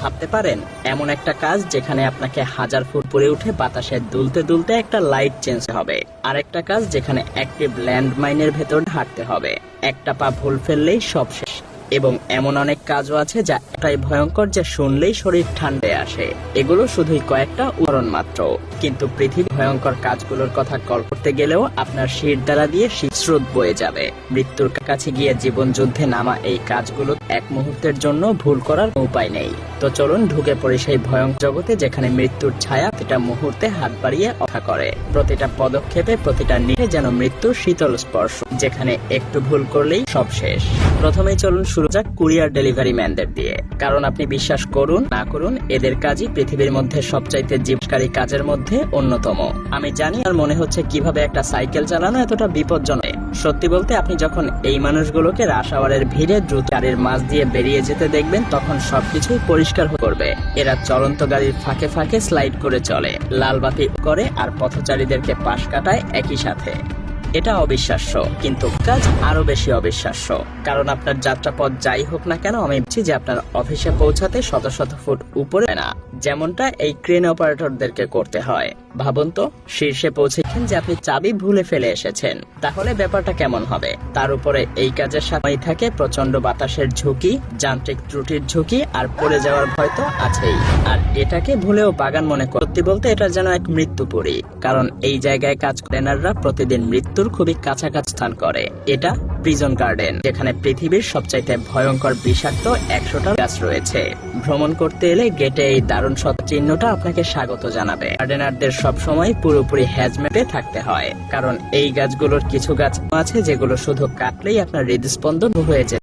ভাবতে পারেন? এমন একটা কাজ যেখানে আপনাকে 1000 ফুট উপরে উঠে বাতাসে দুলতে দুলতে একটা লাইট চেঞ্জ হবে, আর একটা কাজ যেখানে অ্যাক্টিভ ল্যান্ড মাইনের ভেতর হাঁটতে হবে, একটা পা ভুল ফেললেই সব শেষ। এবং এমন অনেক কাজও আছে যা এতটাই ভয়ঙ্কর যে শুনলেই শরীর ঠান্ডায় আসে। এগুলো শুধুই কয়েকটা উদাহরণ মাত্র, কিন্তু পৃথিবীর ভয়ঙ্কর কাজগুলোর কথা কল করতে গেলেও আপনার শির দ্বারা দিয়ে স্রোত বয়ে যাবে। মৃত্যুর কাছে গিয়ে জীবন যুদ্ধে নামা এই কাজগুলো এক মুহূর্তের জন্য ভুল করার উপায় নেই। তো চলুন ঢুকে পড়ি সেই ভয়ঙ্কর জগতে যেখানে মৃত্যুর ছায়া প্রতিটা মুহূর্তে হাত বাড়িয়ে অপেক্ষা করে, প্রতিটা পদক্ষেপে, প্রতিটা নিয়ে যেন মৃত্যুর শীতল স্পর্শ, যেখানে একটু ভুল করলেই সব শেষ। প্রথমেই চলুন শুরু যাক কুরিয়ার ডেলিভারি ম্যানদের দিয়ে, কারণ আপনি বিশ্বাস করুন না করুন এদের কাজই পৃথিবীর মধ্যে সবচাইতে জীবনকারী কাজের মধ্যে অন্যতম। আমি জানি আর মনে হচ্ছে কিভাবে একটা সাইকেল চালানো এতটা বিপজ্জনক। সত্যি বলতে আপনি যখন এই মানুষগুলোকে রাশ আওয়ারের ভিড়ে দ্রুত গাড়ির মাঝ দিয়ে বেরিয়ে যেতে দেখবেন তখন সবকিছুই পরিষ্কার হয়ে পড়বে। এরা চলন্ত গাড়ির ফাঁকে ফাঁকে স্লাইড করে চলে, লাল বাতি করে আর পথচারীদেরকে পাশ কাটায় একই সাথে। এটা অবিশ্বাস্য, কিন্তু কাজ আরো বেশি অবিশ্বাস্য। কারণ আপনার যাত্রাপথ যাই হোক না কেন, আমি ভাবছি যে আপনার অফিসে পৌঁছাতে শত শত ফুট উপরে না, যেমনটা এই ক্রেন অপারেটরদেরকে করতে হয়। ভাবুন তো, শীর্ষে পৌঁছেছেন যে আপনি চাবি ভুলে ফেলে এসেছেন, তাহলে ব্যাপারটা কেমন হবে? তার উপরে এই কাজের সাথে থাকে প্রচন্ড বাতাসের ঝুঁকি, যান্ত্রিক ত্রুটির ঝুঁকি, আর পড়ে যাওয়ার ভয় তো আছেই। আর এটাকে ভুলেও বাগান মনে করতে বলতে এটা যেন এক মৃত্যুপুরী, কারণ এই জায়গায় কাজ ট্রেনাররা প্রতিদিন মৃত্যুর খুবই কাছাকাছি স্থান করে। এটা প্রিজন গার্ডেন, যেখানে পৃথিবীর সবচাইতে ভয়ঙ্কর বিষাক্ত 100টা গাছ রয়েছে। ভ্রমণ করতে এলে গেটে এই দারুণ চিহ্নটা আপনাকে স্বাগত জানাবে। গার্ডেনারদের সবসময় পুরোপুরি হ্যাজমেটে থাকতে হয়, কারণ এই গাছগুলোর কিছু গাছ আছে যেগুলো শুধু কাটলেই আপনার হৃদস্পন্দন হয়ে যায়।